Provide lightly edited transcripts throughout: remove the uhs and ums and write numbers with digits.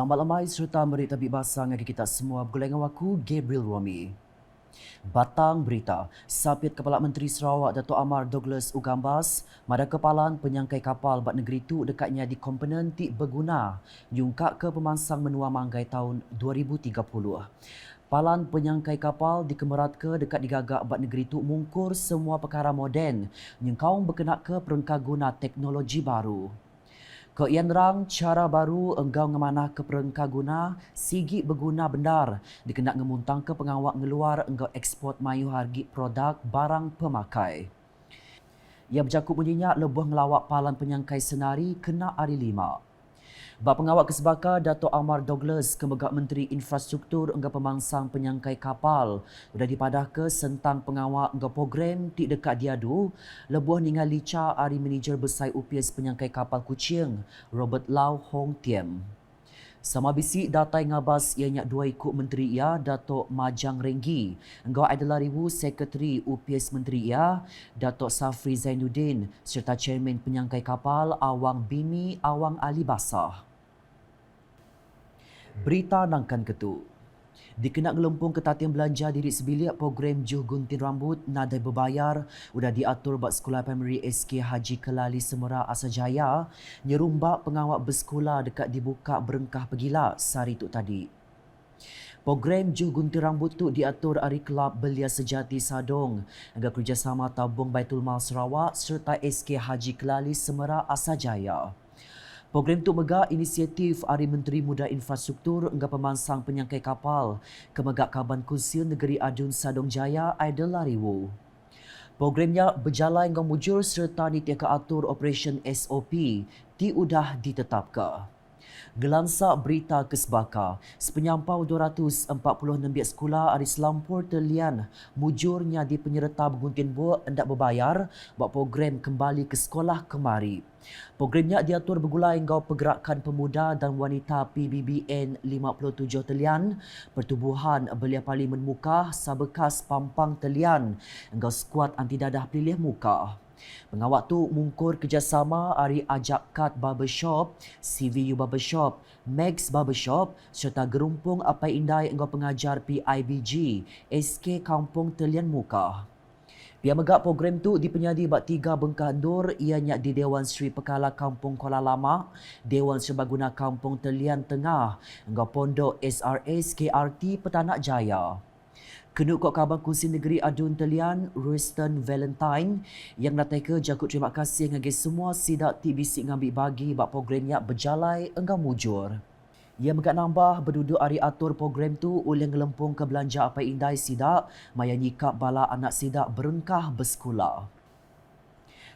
Tambah lemai serta merit tabik basah dengan kita semua bergulai dengan aku, Gabriel Romi. Batang berita, Sapit Kepala Menteri Sarawak Dato' Amar Douglas Ugambas, mada kepalan penyangkai kapal bat negeri tu dekatnya di komponen ti berguna, nyungkak ke pemansang menua manggai tahun 2030. Palan penyangkai kapal dikemerat ke dekat digagak bat negeri tu mungkur semua perkara moden, nyengkau berkenak ke perengkah guna teknologi baru. Ko ian rang cara baru enggau ngemanah ke perengkah guna sigi berguna bendar dikenak ngemuntang ke pengawak ngeluar enggau ekspor mayu hargi produk barang pemakai. Ia berjakup bunyinya lebuh ngelawak palan penyangkai senari kena hari 5. Bak Pengawak Kesbaka Dato' Amar Douglas Kemegak Menteri Infrastruktur enggak pemangsang penyangkai kapal sudah dipadah ke sentang pengawak enggak program ti dekat diadu lebuh ningal lica hari manager besar UPS penyangkai kapal Kuching Robert Lau Hong Tiem. Sama bisi datai ngabas ianya dua ikut menteri ia Dato' Majang Renggi, enggau adalah ribu sekretari UPS menteri ia Dato' Safri Zainuddin serta chairman penyangkai kapal Awang Bimi Awang Ali Basah. Berita nangkan ketu. Dikenak ngelempung ketatian belanja diri sebilik program Juh Gunting Rambut nadai berbayar sudah diatur buat sekolah primary SK Haji Kelali Semera Asajaya nyerumbak pengawak bersekolah dekat dibuka berengkah pegila sehari tu tadi. Program Juh Gunting Rambut tu diatur hari Kelab Belia Sejati Sadong dengan kerjasama Tabung Baitul Mal Sarawak serta SK Haji Kelali Semera Asajaya. Program tu megak inisiatif Hari Menteri Muda Infrastruktur enggak pemansang penyangkai kapal Kemegak Kaban Kunsil Negeri Adun Sadong Jaya Aidil Lariwu. Programnya berjalan dengan mujur serta nitiaka atur operasi SOP ti udah ditetapkan. Gelansa berita Kesbaka, sepenyampau 246 biak sekolah hari selampur telian mujurnya di penyerta bergunting buat hendak berbayar buat program kembali ke sekolah kemari. Programnya diatur bergulai engkau Pergerakan Pemuda dan Wanita PBBN 57 Telian, Pertubuhan Belia Parlimen Muka, Sabekas Pampang Telian, engkau skuad anti dadah pilih muka. Pengawak tu mungkur kerjasama hari Ajak Kat Barbershop, CVU Barbershop, Max Barbershop serta gerumpung Apai Indai engkau pengajar PIBG, SK Kampung Telian Muka. Pihak megak program tu dipenyadi bak 3 bengkah endur ianya di Dewan Sri Pekala Kampung Kuala Lama, Dewan Serbaguna Kampung Telian Tengah, engkau Pondok SRS KRT Petanak Jaya. Kenuk Kok Kaban Kunsi Negeri Adun Telian, Royston Valentine, yang natai ke jakut terima kasih ngagi semua sidak TBC ngambil bagi bak programnya berjalai enggak mujur. Ia megak nambah berduduk hari atur program tu oleh ngelempung ke belanja Apai Indai sidak, maya nyikap bala anak sidak berengkah bersekolah.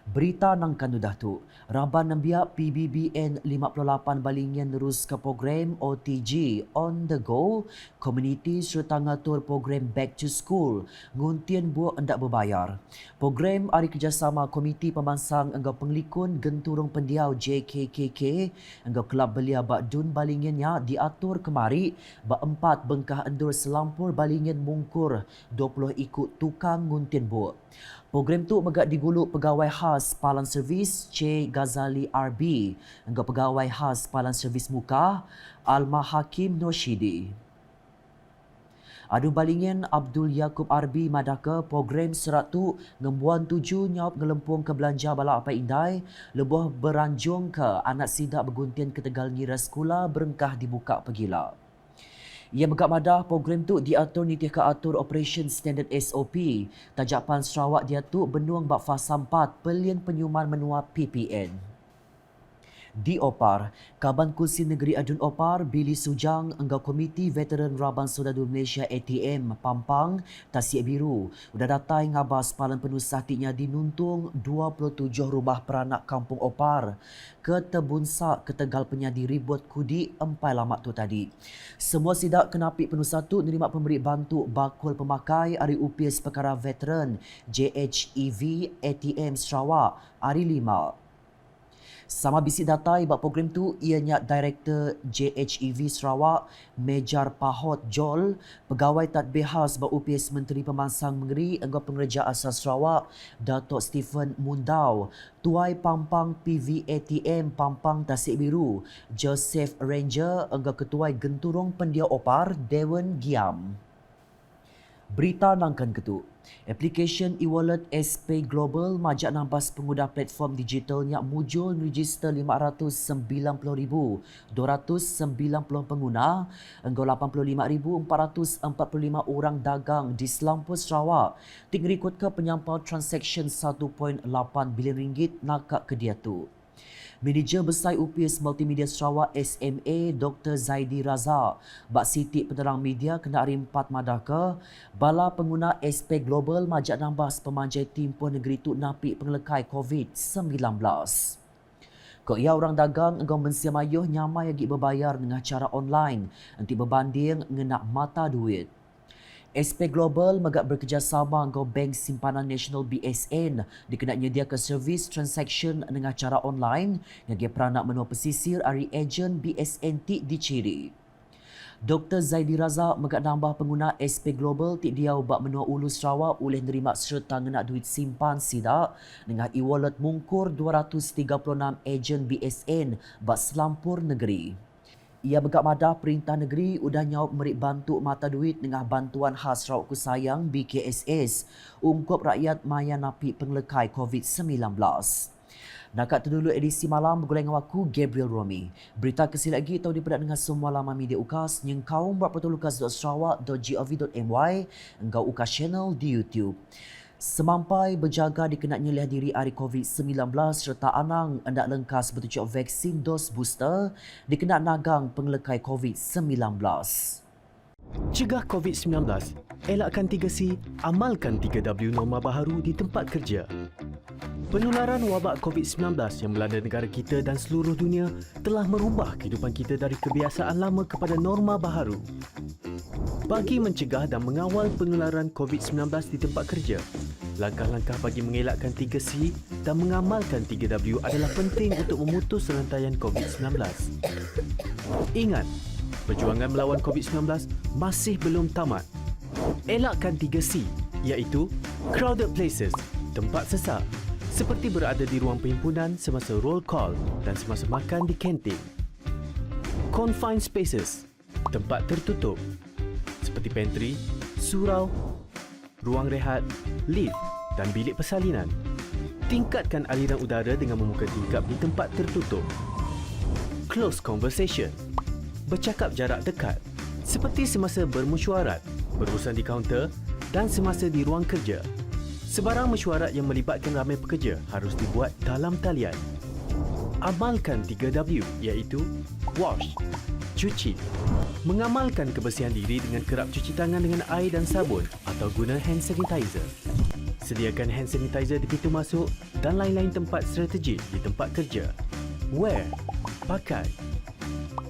Berita nangkan dudah tu, Raban Nambiak PBBN 58 Balingyan terus ke program OTG On The Go, Community serta ngatur program Back to School, nguntian buat hendak berbayar. Program hari kerjasama Komiti Pemansang enggau Penglikun Genturung Pendiau JKKK, enggau Kelab Belia Bak Dun Balingyannya diatur kemari, bak 4 bengkah endur selampur Balingyan mungkur 20 ikut tukang nguntian buat. Program tu megak diguluk pegawai khas Palan Servis C. Ghazali RB, engkau pegawai khas Palan Servis Muka Alma Hakim Norshidi. Adu Balingin Abdul Yaakob RB madaka program serat tu ngembuan 7 nyawab ngelempung ke belanja bala Apai Indai lebuh beranjung ke anak sidak berguntian ke Tegal Ngira Sekolah berengkah dibuka pegila. Ia megak madah program tu diatur nitiaka atur Operation Standard SOP. Tajapan Sarawak diatur benuang bak fasa 4 pelian penyuman menua PPN. Di Opar, Kaban Kunsi Negeri Adun Opar, Billy Sujang, Enggau Komiti Veteran Raban Sodadu Malaysia ATM, Pampang, Tasik Biru, sudah datai ngabas palan penuh sahtinya dinuntung 27 rumah peranak Kampung Opar ke Tebunsak ke Tegal Penyadi Ribut Kudi empai lamak tu tadi. Semua sidak kenapi penuh satu nerima pemberi bantu bakul pemakai hari UPS Perkara Veteran JHEV ATM Sarawak hari 5. Sama bisik data ibak program tu ianya Director JHEV Sarawak Mejar Pahot Jol, Pegawai Tadbir Khas bak UPS Menteri Pemansang Menggeri Anggota Pengerja Asas Sarawak Datuk Stephen Mundau, Tuai Pampang PVATM Pampang Tasik Biru Joseph Ranger Anggota Ketuai Genturong Pendia Opar Dewan Giam. Berita nangkan ketu. Aplikesen e-wallet SPay Global majak nambas pengguna platform digital yang mujul register 590,290 pengguna, engkau 85,445 orang dagang di Selampur Sarawak. Ting rekod ke penyampau transaksi 1.8 bilion ringgit nakak ke dia tu. Manager Besar UPS Multimedia Sarawak SMA Dr. Zaidi Raza bak sitik penerang media kena rimpat madaka bala pengguna SP Global majak nambas pemanjai Timpuan Negeri tu napik pengelekai COVID-19. Kau ia orang dagang engkau mensiam ayuh nyamai lagi berbayar dengan cara online nanti berbanding ngenak mata duit. SP Global megak bekerjasama dengan Bank Simpanan Nasional BSN dikena nyediakan servis transaction dengan cara online yang dia peranak menua pesisir ari ejen BSN tik diciri. Dr. Zaidi Raza megak nambah pengguna SP Global tik dia ubak menua Ulu Sarawak boleh nerima serta ngenak duit simpan sidak dengan e-wallet mungkur 236 ejen BSN bak Selampur Negeri. Ia begak madah Perintah Negeri udah nyawab merik bantu mata duit dengan bantuan khas Sarawak Ku Sayang BKSS ungkap rakyat maya napi pengelekai COVID-19. Nakak terdulu edisi malam bergulai dengan aku Gabriel Romi. Berita kesini lagi tahu dipedak dengan semua laman media UKAS yang kaum berpetulukas.sarawak.gov.my engkau UKAS channel di YouTube. Semampai berjaga dikenaknya lihat diri hari COVID-19 serta anang hendak lengkas bertujuk vaksin dos booster dikenak nagang pengelekai COVID-19. Cegah COVID-19, elakkan 3C, amalkan 3W norma baharu di tempat kerja. Penularan wabak COVID-19 yang melanda negara kita dan seluruh dunia telah merubah kehidupan kita dari kebiasaan lama kepada norma baharu. Bagi mencegah dan mengawal penularan COVID-19 di tempat kerja, langkah-langkah bagi mengelakkan 3C dan mengamalkan 3W adalah penting untuk memutus rantaian COVID-19. Ingat, perjuangan melawan COVID-19 masih belum tamat. Elakkan 3C, iaitu crowded places, tempat sesak, seperti berada di ruang perhimpunan semasa roll call dan semasa makan di kantin. Confined spaces, tempat tertutup, seperti pantry, surau, ruang rehat, lift dan bilik persalinan. Tingkatkan aliran udara dengan membuka tingkap di tempat tertutup. Close conversation, bercakap jarak dekat, seperti semasa bermesyuarat, berurusan di kaunter dan semasa di ruang kerja. Sebarang mesyuarat yang melibatkan ramai pekerja harus dibuat dalam talian. Amalkan 3W iaitu wash, cuci. Mengamalkan kebersihan diri dengan kerap cuci tangan dengan air dan sabun atau guna hand sanitizer. Sediakan hand sanitizer di pintu masuk dan lain-lain tempat strategik di tempat kerja. Wear, pakai.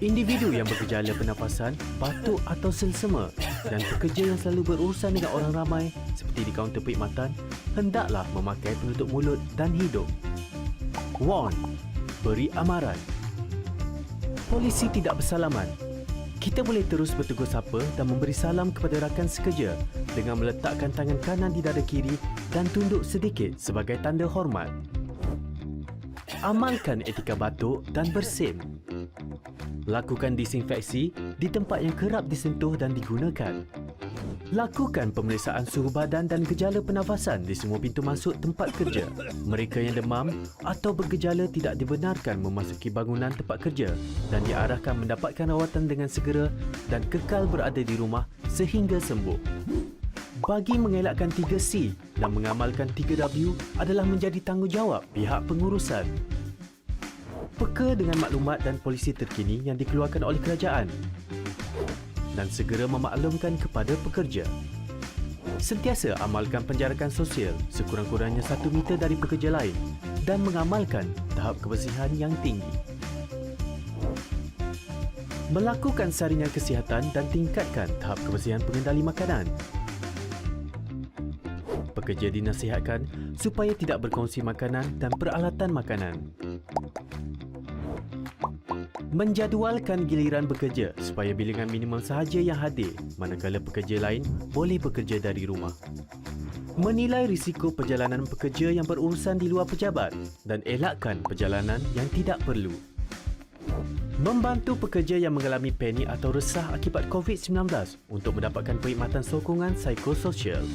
Individu yang bergejala pernafasan, batuk atau selsema dan pekerja yang selalu berurusan dengan orang ramai seperti di kaunter perkhidmatan hendaklah memakai penutup mulut dan hidung. Warn, beri amaran. Polisi tidak bersalaman. Kita boleh terus bertegur sapa dan memberi salam kepada rakan sekerja dengan meletakkan tangan kanan di dada kiri dan tunduk sedikit sebagai tanda hormat. Amalkan etika batuk dan bersin. Lakukan disinfeksi di tempat yang kerap disentuh dan digunakan. Lakukan pemeriksaan suhu badan dan gejala pernafasan di semua pintu masuk tempat kerja. Mereka yang demam atau bergejala tidak dibenarkan memasuki bangunan tempat kerja dan diarahkan mendapatkan rawatan dengan segera dan kekal berada di rumah sehingga sembuh. Bagi mengelakkan 3C dan mengamalkan 3W adalah menjadi tanggungjawab pihak pengurusan. Peka dengan maklumat dan polisi terkini yang dikeluarkan oleh kerajaan dan segera memaklumkan kepada pekerja. Sentiasa amalkan penjarakan sosial sekurang-kurangnya 1 meter dari pekerja lain dan mengamalkan tahap kebersihan yang tinggi. Melakukan saringan kesihatan dan tingkatkan tahap kebersihan pengendali makanan. Pekerja dinasihatkan supaya tidak berkongsi makanan dan peralatan makanan. Menjadualkan giliran bekerja supaya bilangan minimum sahaja yang hadir manakala pekerja lain boleh bekerja dari rumah. Menilai risiko perjalanan pekerja yang berurusan di luar pejabat dan elakkan perjalanan yang tidak perlu. Membantu pekerja yang mengalami panik atau resah akibat COVID-19 untuk mendapatkan perkhidmatan sokongan psikososial.